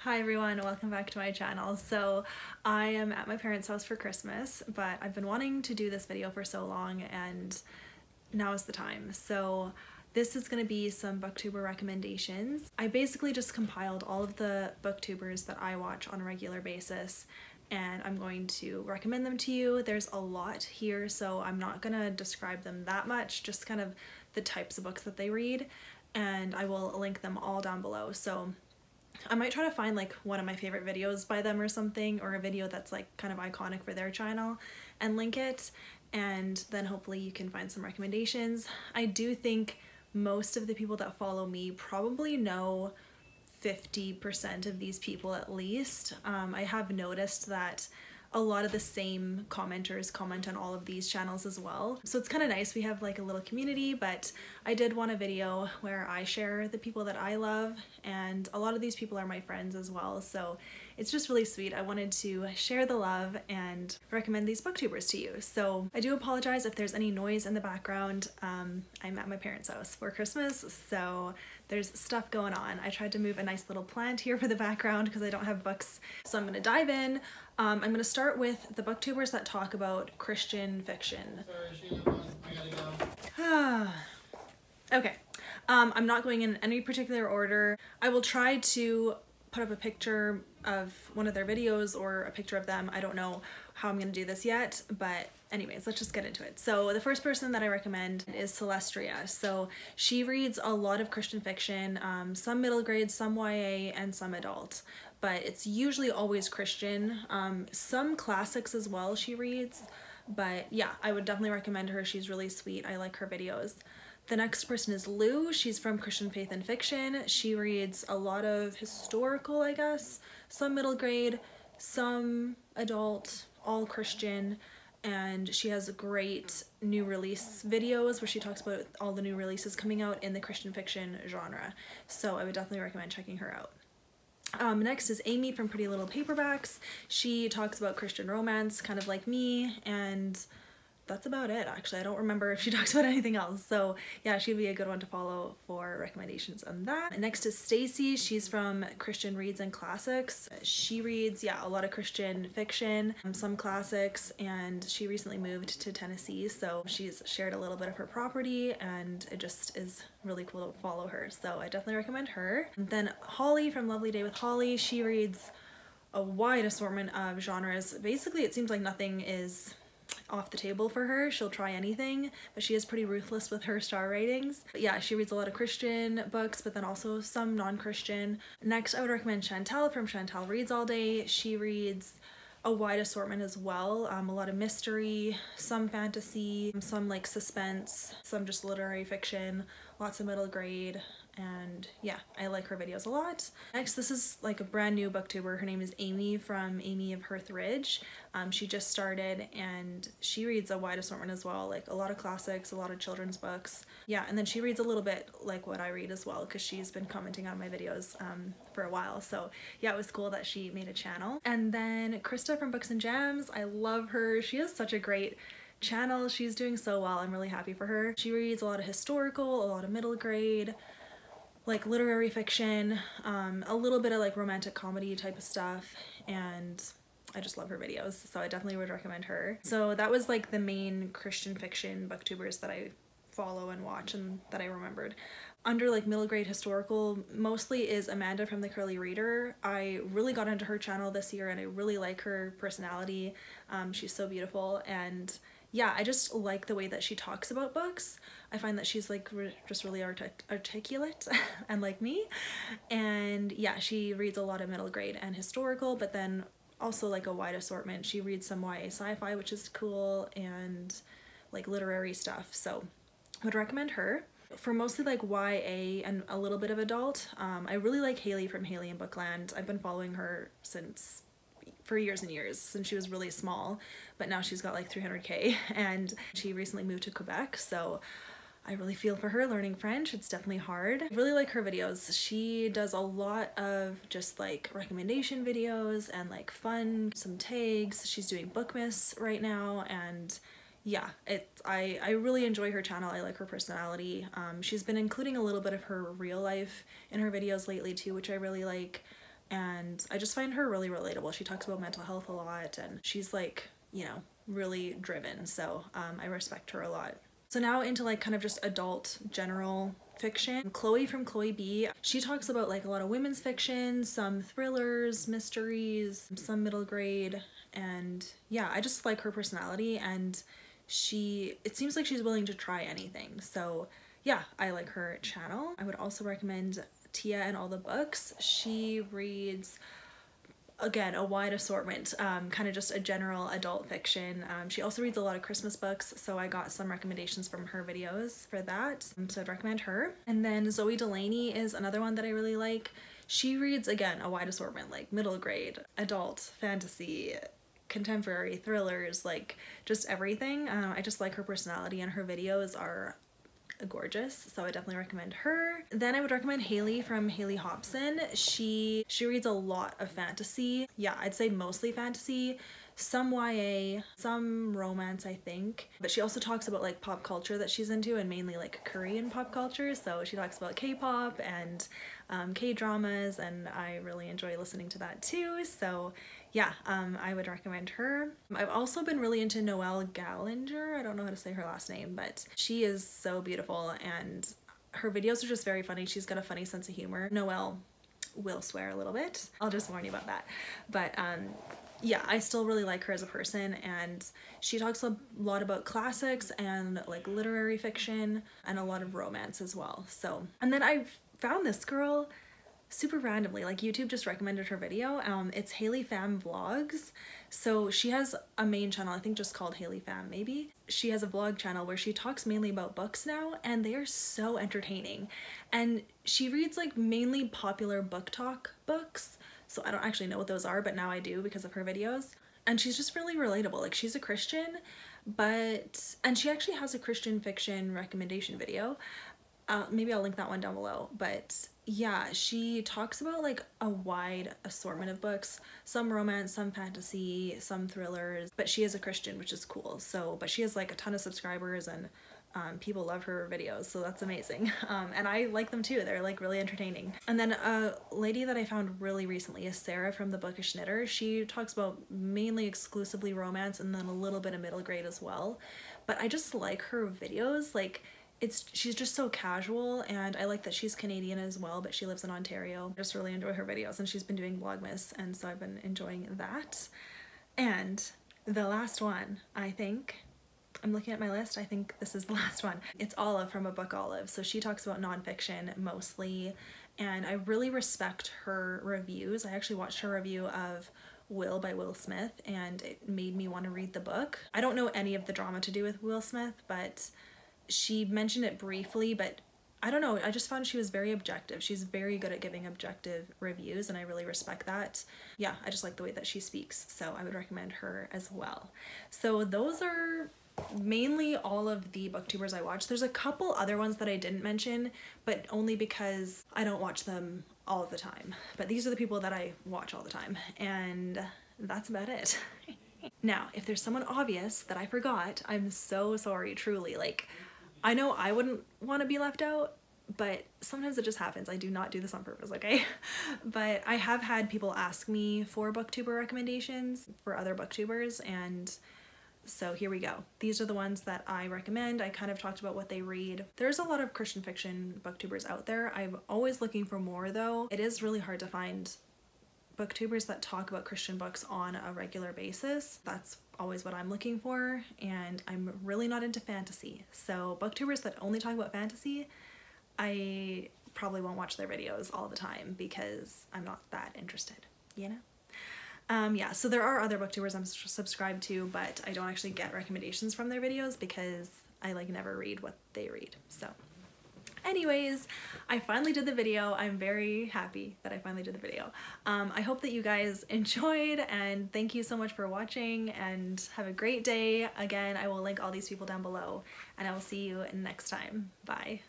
Hi everyone, welcome back to my channel. So I am at my parents' house for Christmas, but I've been wanting to do this video for so long and now is the time. So this is going to be some Booktuber recommendations. I basically just compiled all of the booktubers that I watch on a regular basis and I'm going to recommend them to you. There's a lot here, so I'm not going to describe them that much, just kind of the types of books that they read, and I will link them all down below. So I might try to find like one of my favorite videos by them or something, or a video that's like kind of iconic for their channel and link it, and then hopefully you can find some recommendations. I do think most of the people that follow me probably know 50% of these people at least. I have noticed that a lot of the same commenters comment on all of these channels as well. So it's kind of nice, we have like a little community, but I did want a video where I share the people that I love, and a lot of these people are my friends as well, so it's just really sweet. I wanted to share the love and recommend these booktubers to you. So I do apologize if there's any noise in the background. I'm at my parents' house for Christmas, so there's stuff going on. I tried to move a nice little plant here for the background because I don't have books. So I'm gonna dive in. I'm gonna start with the booktubers that talk about Christian fiction. Sorry, Oceana, we gotta go. Okay, I'm not going in any particular order. I will try to put up a picture of one of their videos or a picture of them. I don't know how I'm gonna do this yet, but anyways, let's just get into it. So the first person that I recommend is Celestria. So she reads a lot of Christian fiction, some middle grade, some YA, and some adult, but it's usually always Christian. Some classics as well she reads, but yeah, I would definitely recommend her. She's really sweet. I like her videos. The next person is Lou. She's from Christian Faith and Fiction. She reads a lot of historical, I guess, some middle grade, some adult, all Christian, and she has great new release videos where she talks about all the new releases coming out in the Christian fiction genre. So I would definitely recommend checking her out. Next is Amy from Pretty Little Paperbacks. She talks about Christian romance, kind of like me, and that's about it actually. I don't remember if she talks about anything else, so yeah, she'd be a good one to follow for recommendations on that. Next is Stacy. She's from Christian Reads and Classics. She reads, yeah, a lot of Christian fiction, some classics, and she recently moved to Tennessee, so she's shared a little bit of her property and it just is really cool to follow her, so I definitely recommend her. And then Holly from Lovely Day with Holly. She reads a wide assortment of genres. Basically it seems like nothing is off the table for her. She'll try anything, but she is pretty ruthless with her star ratings. But yeah, she reads a lot of Christian books, but then also some non-Christian. Next, I would recommend Chantel from Chantel Reads All Day. She reads a wide assortment as well, a lot of mystery, some fantasy, some like suspense, some just literary fiction, lots of middle grade, and yeah, I like her videos a lot. Next, this is like a brand new booktuber. Her name is Amy from Amy of Hearth Ridge. She just started and she reads a wide assortment as well, like a lot of classics, a lot of children's books. Yeah, and then she reads a little bit like what I read as well because she's been commenting on my videos for a while. So yeah, it was cool that she made a channel. And then Krista from Books and Jams. I love her. She has such a great channel. She's doing so well. I'm really happy for her. She reads a lot of historical, a lot of middle grade, like literary fiction, a little bit of like romantic comedy type of stuff, and I just love her videos, so I definitely would recommend her. So that was like the main Christian fiction booktubers that I follow and watch and that I remembered. Under like middle grade historical, mostly is Amanda from The Curly Reader. I really got into her channel this year and I really like her personality. She's so beautiful, and yeah, I just like the way that she talks about books. I find that she's like just really articulate and like me. And yeah, she reads a lot of middle grade and historical, but then also like a wide assortment. She reads some YA sci-fi, which is cool, and like literary stuff. So I would recommend her. For mostly like YA and a little bit of adult, I really like Haley from Haley in Bookland. I've been following her for years and years, since she was really small, but now she's got like 300k and she recently moved to Quebec, so I really feel for her learning French. It's definitely hard. I really like her videos. She does a lot of just like recommendation videos and like fun, some tags. She's doing Bookmas right now, and yeah, I really enjoy her channel. I like her personality. She's been including a little bit of her real life in her videos lately too, which I really like. and I just find her really relatable. She talks about mental health a lot, and she's like, you know, really driven, so I respect her a lot. So now into like kind of just adult general fiction. Chloe from Chloe B, she talks about like a lot of women's fiction, some thrillers, mysteries, some middle grade, and yeah, I just like her personality, and it seems like she's willing to try anything. So yeah, I like her channel. I would also recommend Tia and All the Books. She reads, again, a wide assortment, kind of just a general adult fiction. She also reads a lot of Christmas books, so I got some recommendations from her videos for that, so I'd recommend her. And then Zoe Delaney is another one that I really like. She reads, again, a wide assortment, like middle grade, adult, fantasy, contemporary, thrillers, like just everything. I just like her personality, and her videos are gorgeous, so I definitely recommend her. Then I would recommend Haley from Haley Hobson. She reads a lot of fantasy. Yeah, I'd say mostly fantasy, some YA, some romance, I think. But she also talks about like pop culture that she's into, and mainly like Korean pop culture. So she talks about K-pop and K-dramas, and I really enjoy listening to that too. So yeah, I would recommend her. I've also been really into Noelle Gallinger. I don't know how to say her last name, but she is so beautiful, and her videos are just very funny. She's got a funny sense of humor. Noelle will swear a little bit. I'll just warn you about that. But yeah, I still really like her as a person, and she talks a lot about classics and like literary fiction and a lot of romance as well. So, and then I found this girl super randomly, like YouTube just recommended her video. It's Haley Pham Vlogs. So she has a main channel, I think just called Haley Pham maybe. She has a vlog channel where she talks mainly about books now, and they are so entertaining. And she reads like mainly popular book talk books. So I don't actually know what those are, but now I do because of her videos. And she's just really relatable. Like, she's a Christian, and she actually has a Christian fiction recommendation video. Maybe I'll link that one down below. But yeah, she talks about like a wide assortment of books, some romance, some fantasy, some thrillers, but she is a Christian, which is cool. So, but she has like a ton of subscribers, and people love her videos, so that's amazing. And I like them too. They're like really entertaining. And then a lady that I found really recently is Sarah from The Bookish Knitter. She talks about mainly exclusively romance, and then a little bit of middle grade as well. But I just like her videos. Like, she's just so casual, and I like that she's Canadian as well, but she lives in Ontario. I just really enjoy her videos, and she's been doing Vlogmas, and so I've been enjoying that. And the last one, I think, I'm looking at my list, I think this is the last one. It's Olive from A Book Olive. So she talks about nonfiction mostly, and I really respect her reviews. I actually watched her review of Will by Will Smith, and it made me want to read the book. I don't know any of the drama to do with Will Smith, but she mentioned it briefly, but I don't know, I just found she was very objective. She's very good at giving objective reviews, and I really respect that. Yeah, I just like the way that she speaks, so I would recommend her as well. So those are mainly all of the booktubers I watch. There's a couple other ones that I didn't mention, but only because I don't watch them all of the time. But these are the people that I watch all the time, and that's about it. Now, if there's someone obvious that I forgot, I'm so sorry, truly. Like, I know I wouldn't want to be left out, but sometimes it just happens. I do not do this on purpose, okay? But I have had people ask me for booktuber recommendations for other booktubers, and so here we go. These are the ones that I recommend. I kind of talked about what they read. There's a lot of Christian fiction booktubers out there. I'm always looking for more though. It is really hard to find booktubers that talk about Christian books on a regular basis. That's always what I'm looking for, and I'm really not into fantasy. So booktubers that only talk about fantasy, I probably won't watch their videos all the time because I'm not that interested, you know? Yeah, so there are other booktubers I'm subscribed to, but I don't actually get recommendations from their videos because I like never read what they read. So anyways, I finally did the video. I'm very happy that I finally did the video. I hope that you guys enjoyed, and thank you so much for watching, and have a great day. Again, I will link all these people down below, and I will see you next time. Bye.